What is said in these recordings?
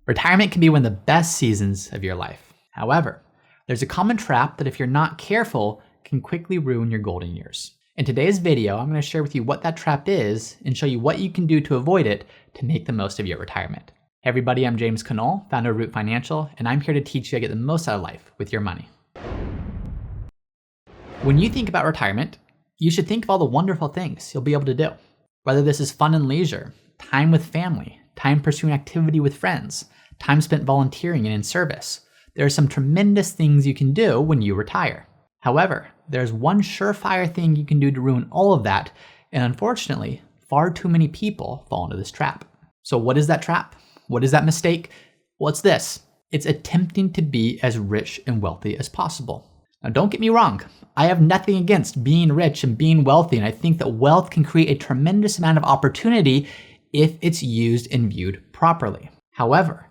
Retirement can be one of the best seasons of your life. However, there's a common trap that if you're not careful, can quickly ruin your golden years. In today's video, I'm going to share with you what that trap is and show you what you can do to avoid it to make the most of your retirement. Hey everybody, I'm James Connell, founder of Root Financial, and I'm here to teach you how to get the most out of life with your money. When you think about retirement, you should think of all the wonderful things you'll be able to do. Whether this is fun and leisure, time with family, time pursuing activity with friends, time spent volunteering and in service. There are some tremendous things you can do when you retire. However, there's one surefire thing you can do to ruin all of that, and unfortunately, far too many people fall into this trap. So what is that trap? What is that mistake? Well, it's this. It's attempting to be as rich and wealthy as possible. Now, don't get me wrong. I have nothing against being rich and being wealthy, and I think that wealth can create a tremendous amount of opportunity if it's used and viewed properly. However,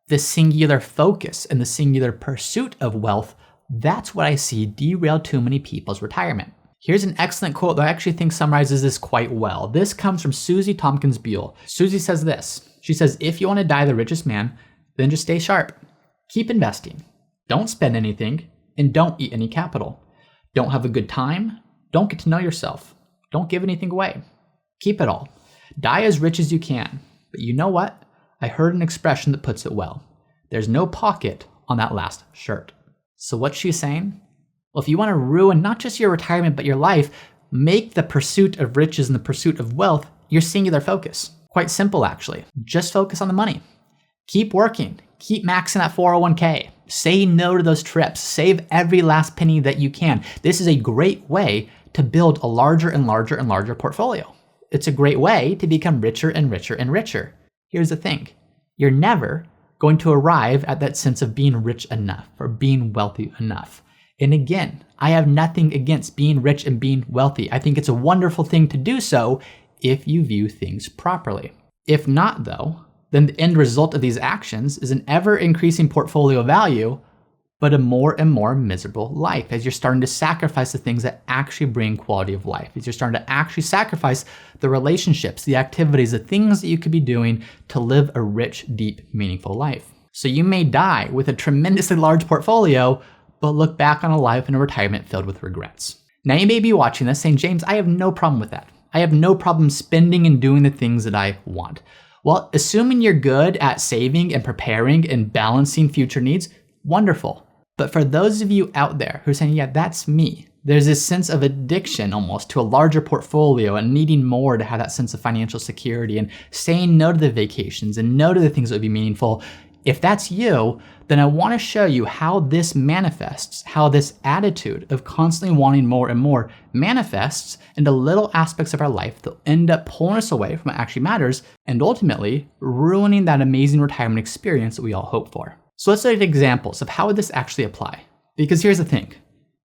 the singular focus and the singular pursuit of wealth, that's what I see derail too many people's retirement. Here's an excellent quote that I actually think summarizes this quite well. This comes from Susie Tompkins Buell. Susie says this. She says, if you want to die the richest man, then just stay sharp. Keep investing. Don't spend anything and don't eat any capital. Don't have a good time. Don't get to know yourself. Don't give anything away. Keep it all. Die as rich as you can. But you know what? I heard an expression that puts it well. There's no pocket on that last shirt. So what's she saying? Well, if you want to ruin not just your retirement, but your life, make the pursuit of riches and the pursuit of wealth your singular focus. Quite simple, actually. Just focus on the money. Keep working. Keep maxing that 401k. Say no to those trips. Save every last penny that you can. This is a great way to build a larger and larger and larger portfolio. It's a great way to become richer and richer and richer. Here's the thing. You're never going to arrive at that sense of being rich enough or being wealthy enough. And again, I have nothing against being rich and being wealthy. I think it's a wonderful thing to do so if you view things properly. If not, though, then the end result of these actions is an ever-increasing portfolio value, but a more and more miserable life as you're starting to sacrifice the things that actually bring quality of life, as you're starting to actually sacrifice the relationships, the activities, the things that you could be doing to live a rich, deep, meaningful life. So you may die with a tremendously large portfolio, but look back on a life and a retirement filled with regrets. Now you may be watching this saying, James, I have no problem with that. I have no problem spending and doing the things that I want. Well, assuming you're good at saving and preparing and balancing future needs, wonderful. But for those of you out there who are saying, yeah, that's me, there's this sense of addiction almost to a larger portfolio and needing more to have that sense of financial security and saying no to the vacations and no to the things that would be meaningful. If that's you, then I want to show you how this manifests, how this attitude of constantly wanting more and more manifests into little aspects of our life that end up pulling us away from what actually matters and ultimately ruining that amazing retirement experience that we all hope for. So let's look at examples of how would this actually apply. Because here's the thing.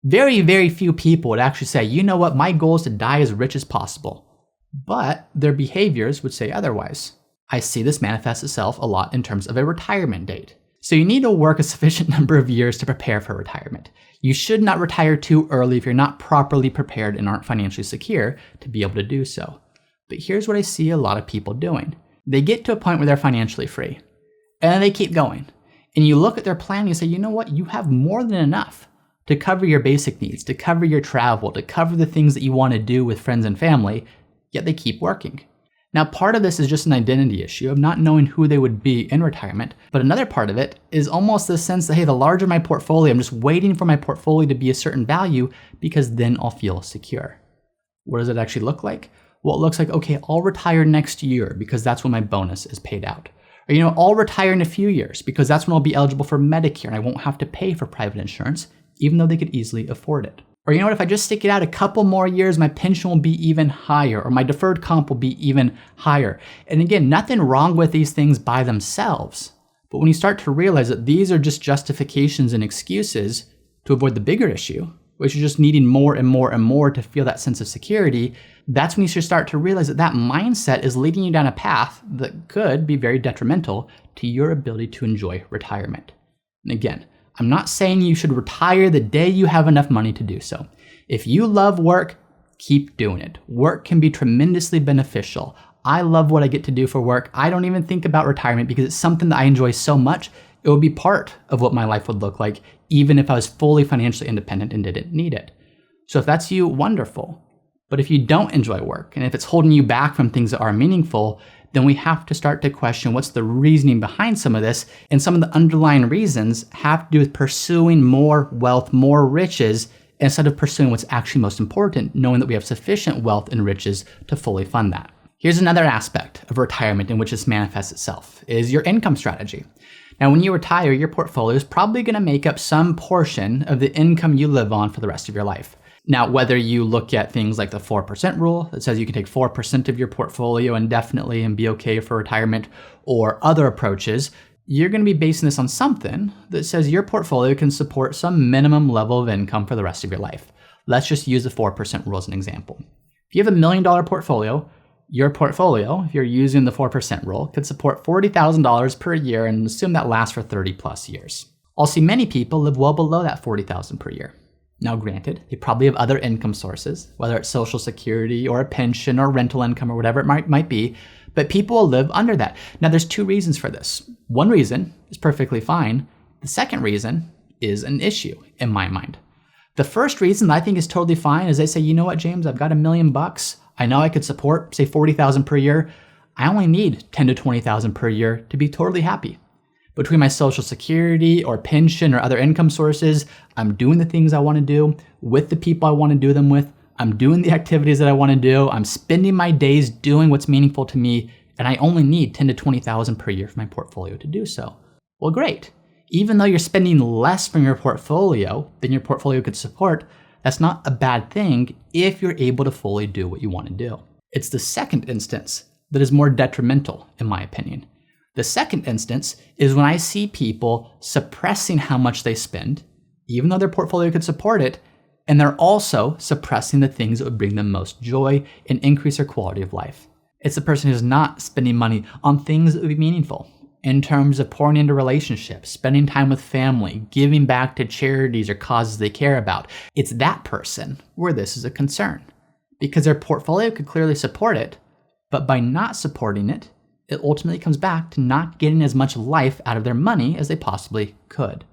Very, very few people would actually say, you know what, my goal is to die as rich as possible. But their behaviors would say otherwise. I see this manifest itself a lot in terms of a retirement date. So you need to work a sufficient number of years to prepare for retirement. You should not retire too early if you're not properly prepared and aren't financially secure to be able to do so. But here's what I see a lot of people doing. They get to a point where they're financially free, and then they keep going. And you look at their plan and you say, you know what, you have more than enough to cover your basic needs, to cover your travel, to cover the things that you want to do with friends and family, yet they keep working. Now, part of this is just an identity issue of not knowing who they would be in retirement, but another part of it is almost the sense that, hey, the larger my portfolio, I'm just waiting for my portfolio to be a certain value because then I'll feel secure. What does it actually look like? Well, it looks like, okay, I'll retire next year because that's when my bonus is paid out. Or, I'll retire in a few years because that's when I'll be eligible for Medicare and I won't have to pay for private insurance, even though they could easily afford it. Or what, if I just stick it out a couple more years, my pension will be even higher, or my deferred comp will be even higher. And again, nothing wrong with these things by themselves. But when you start to realize that these are just justifications and excuses to avoid the bigger issue, which is just needing more and more and more to feel that sense of security, that's when you should start to realize that that mindset is leading you down a path that could be very detrimental to your ability to enjoy retirement. And again, I'm not saying you should retire the day you have enough money to do so. If you love work, keep doing it. Work can be tremendously beneficial. I love what I get to do for work. I don't even think about retirement because it's something that I enjoy so much. It would be part of what my life would look like, even if I was fully financially independent and didn't need it. So if that's you, wonderful. But if you don't enjoy work, and if it's holding you back from things that are meaningful, then we have to start to question what's the reasoning behind some of this. And some of the underlying reasons have to do with pursuing more wealth, more riches, instead of pursuing what's actually most important, knowing that we have sufficient wealth and riches to fully fund that. Here's another aspect of retirement in which this manifests itself, is your income strategy. Now, when you retire, your portfolio is probably going to make up some portion of the income you live on for the rest of your life. Now, whether you look at things like the 4% rule that says you can take 4% of your portfolio indefinitely and be okay for retirement, or other approaches, you're going to be basing this on something that says your portfolio can support some minimum level of income for the rest of your life. Let's just use the 4% rule as an example. If you have $1 million portfolio, your portfolio, if you're using the 4% rule, could support $40,000 per year and assume that lasts for 30 plus years. I'll see many people live well below that $40,000 per year. Now granted, they probably have other income sources, whether it's Social Security or a pension or rental income or whatever it might be, but people will live under that. Now there's two reasons for this. One reason is perfectly fine. The second reason is an issue in my mind. The first reason that I think is totally fine is they say, you know what, James, I've got $1 million. I know I could support, say, $40,000 per year. I only need $10,000 to $20,000 per year to be totally happy. Between my Social Security or pension or other income sources, I'm doing the things I want to do with the people I want to do them with. I'm doing the activities that I want to do. I'm spending my days doing what's meaningful to me, and I only need $10,000 to $20,000 per year for my portfolio to do so. Well, great. Even though you're spending less from your portfolio than your portfolio could support, that's not a bad thing if you're able to fully do what you want to do. It's the second instance that is more detrimental, in my opinion. The second instance is when I see people suppressing how much they spend, even though their portfolio could support it, and they're also suppressing the things that would bring them most joy and increase their quality of life. It's the person who's not spending money on things that would be meaningful in terms of pouring into relationships, spending time with family, giving back to charities or causes they care about. It's that person where this is a concern because their portfolio could clearly support it, but by not supporting it, it ultimately comes back to not getting as much life out of their money as they possibly could.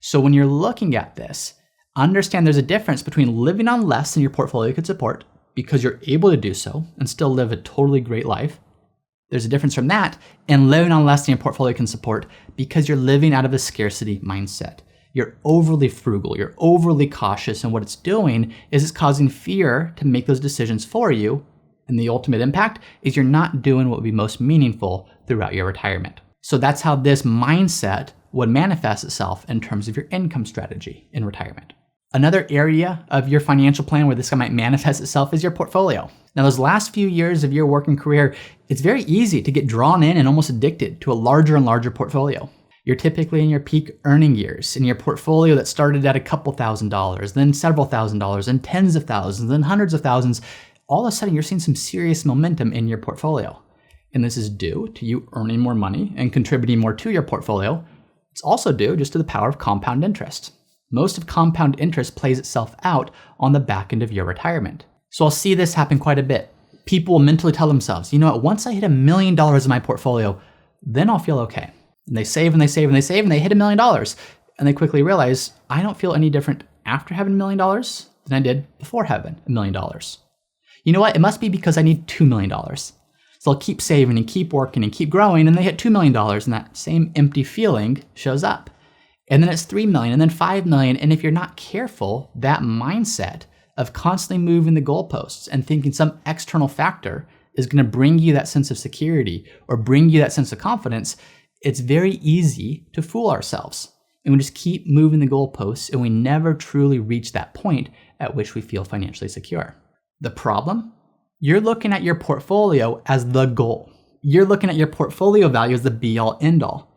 So when you're looking at this, understand there's a difference between living on less than your portfolio could support because you're able to do so and still live a totally great life. There's a difference from that and living on less than your portfolio can support because you're living out of a scarcity mindset. You're overly frugal, you're overly cautious, and what it's doing is it's causing fear to make those decisions for you. And the ultimate impact is you're not doing what would be most meaningful throughout your retirement. So that's how this mindset would manifest itself in terms of your income strategy in retirement. Another area of your financial plan where this might manifest itself is your portfolio. Now, those last few years of your working career, it's very easy to get drawn in and almost addicted to a larger and larger portfolio. You're typically in your peak earning years, in your portfolio that started at a couple $1,000s, then several $1,000s, and tens of thousands, then hundreds of thousands. All of a sudden, you're seeing some serious momentum in your portfolio. And this is due to you earning more money and contributing more to your portfolio. It's also due just to the power of compound interest. Most of compound interest plays itself out on the back end of your retirement. So I'll see this happen quite a bit. People will mentally tell themselves, you know what, once I hit $1 million in my portfolio, then I'll feel okay. And they save and they save and they save and they hit $1 million. And they quickly realize, I don't feel any different after having $1 million than I did before having $1 million. You know what, it must be because I need $2 million. So I'll keep saving and keep working and keep growing, and they hit $2 million, and that same empty feeling shows up. And then it's 3 million, and then 5 million. And if you're not careful, that mindset of constantly moving the goalposts and thinking some external factor is going to bring you that sense of security or bring you that sense of confidence, it's very easy to fool ourselves. And we just keep moving the goalposts, and we never truly reach that point at which we feel financially secure. The problem? You're looking at your portfolio as the goal. You're looking at your portfolio value as the be-all, end-all.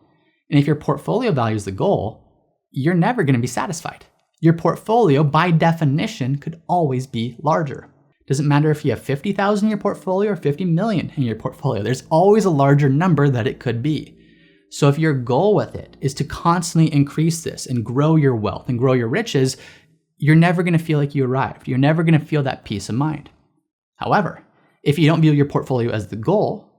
And if your portfolio value is the goal, you're never going to be satisfied. Your portfolio, by definition, could always be larger. Doesn't matter if you have 50,000 in your portfolio or 50 million in your portfolio. There's always a larger number that it could be. So if your goal with it is to constantly increase this and grow your wealth and grow your riches, you're never going to feel like you arrived. You're never going to feel that peace of mind. However, If you don't view your portfolio as the goal,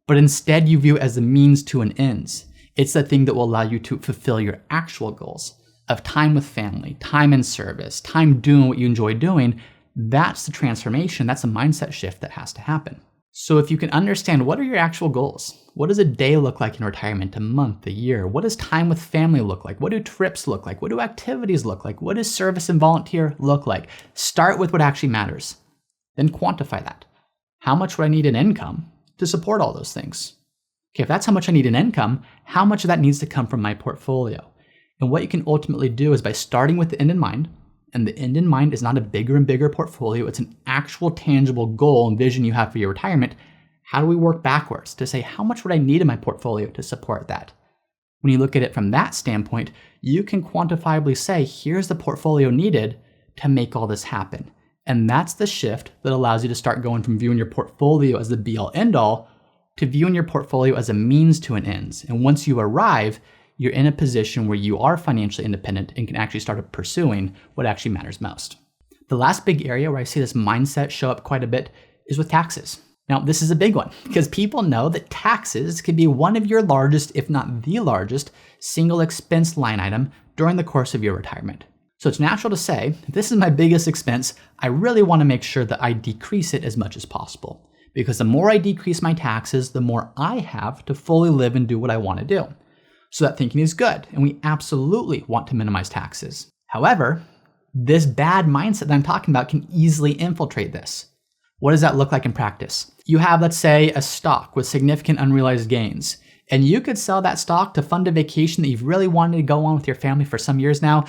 but instead you view it as the means to an ends, it's the thing that will allow you to fulfill your actual goals of time with family, time in service, time doing what you enjoy doing. That's the transformation. That's a mindset shift that has to happen. So if you can understand, what are your actual goals? What does a day look like in retirement, a month, a year? What does time with family look like? What do trips look like? What do activities look like? What does service and volunteer look like? Start with what actually matters. Then quantify that. How much would I need in income to support all those things? Okay, if that's how much I need in income, how much of that needs to come from my portfolio? And what you can ultimately do is, by starting with the end in mind, and the end in mind is not a bigger and bigger portfolio, it's an actual tangible goal and vision you have for your retirement. How do we work backwards to say, how much would I need in my portfolio to support that? When you look at it from that standpoint, you can quantifiably say, here's the portfolio needed to make all this happen. And that's the shift that allows you to start going from viewing your portfolio as the be-all end-all to viewing your portfolio as a means to an ends. And once you arrive, you're in a position where you are financially independent and can actually start pursuing what actually matters most. The last big area where I see this mindset show up quite a bit is with taxes. Now, this is a big one because people know that taxes can be one of your largest, if not the largest, single expense line item during the course of your retirement. So it's natural to say, if this is my biggest expense, I really want to make sure that I decrease it as much as possible. Because the more I decrease my taxes, the more I have to fully live and do what I want to do. So that thinking is good, and we absolutely want to minimize taxes. However, this bad mindset that I'm talking about can easily infiltrate this. What does that look like in practice? You have, let's say, a stock with significant unrealized gains, and you could sell that stock to fund a vacation that you've really wanted to go on with your family for some years now,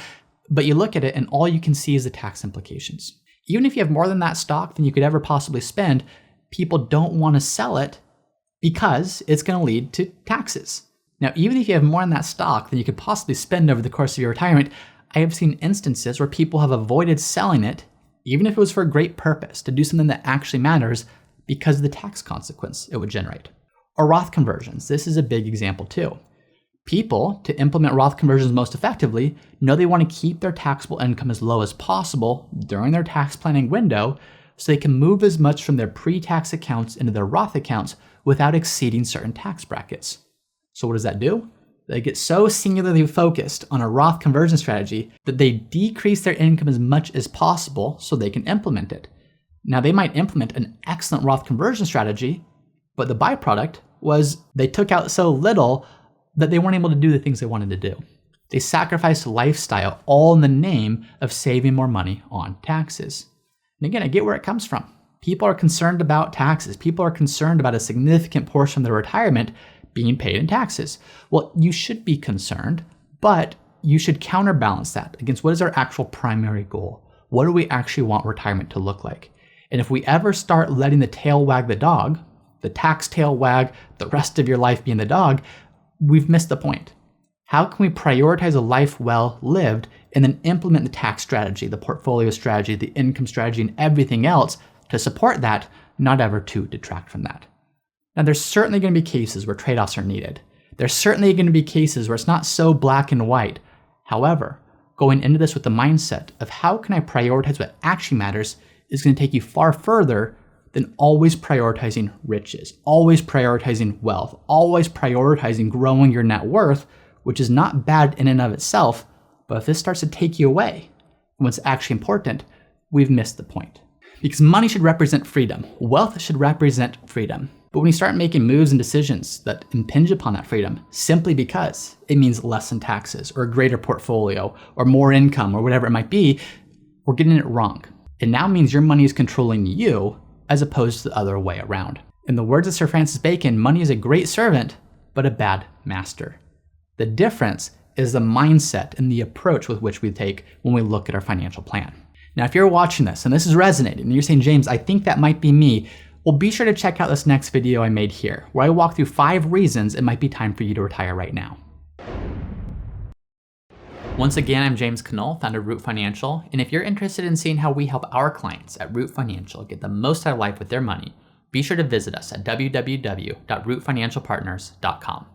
but you look at it and all you can see is the tax implications. Even if you have more than that stock than you could ever possibly spend, people don't want to sell it because it's going to lead to taxes. Now, even if you have more in that stock than you could possibly spend over the course of your retirement, I have seen instances where people have avoided selling it, even if it was for a great purpose, to do something that actually matters, because of the tax consequence it would generate. Or Roth conversions. This is a big example too. People, to implement Roth conversions most effectively, know they want to keep their taxable income as low as possible during their tax planning window so they can move as much from their pre-tax accounts into their Roth accounts without exceeding certain tax brackets. So what does that do? They get so singularly focused on a Roth conversion strategy that they decrease their income as much as possible so they can implement it. Now, they might implement an excellent Roth conversion strategy, but the byproduct was they took out so little that they weren't able to do the things they wanted to do. They sacrificed lifestyle all in the name of saving more money on taxes. And again, I get where it comes from. People are concerned about taxes. People are concerned about a significant portion of their retirement being paid in taxes. Well, you should be concerned, but you should counterbalance that against what is our actual primary goal. What do we actually want retirement to look like? And if we ever start letting the tail wag the dog, the tax tail wag, the rest of your life being the dog, we've missed the point. How can we prioritize a life well lived and then implement the tax strategy, the portfolio strategy, the income strategy, and everything else to support that, not ever to detract from that? Now, there's certainly going to be cases where trade-offs are needed. There's certainly going to be cases where it's not so black and white. However, going into this with the mindset of how can I prioritize what actually matters is going to take you far further than always prioritizing riches, always prioritizing wealth, always prioritizing growing your net worth, which is not bad in and of itself, but if this starts to take you away from what's actually important, we've missed the point. Because money should represent freedom. Wealth should represent freedom. But when you start making moves and decisions that impinge upon that freedom simply because it means less in taxes or a greater portfolio or more income or whatever it might be, we're getting it wrong. It now means your money is controlling you as opposed to the other way around. In the words of Sir Francis Bacon, money is a great servant, but a bad master. The difference is the mindset and the approach with which we take when we look at our financial plan. Now, if you're watching this and this is resonating and you're saying, James, I think that might be me, well, be sure to check out this next video I made here, where I walk through 5 reasons it might be time for you to retire right now. Once again, I'm James Knoll, founder of Root Financial, and if you're interested in seeing how we help our clients at Root Financial get the most out of life with their money, be sure to visit us at www.rootfinancialpartners.com.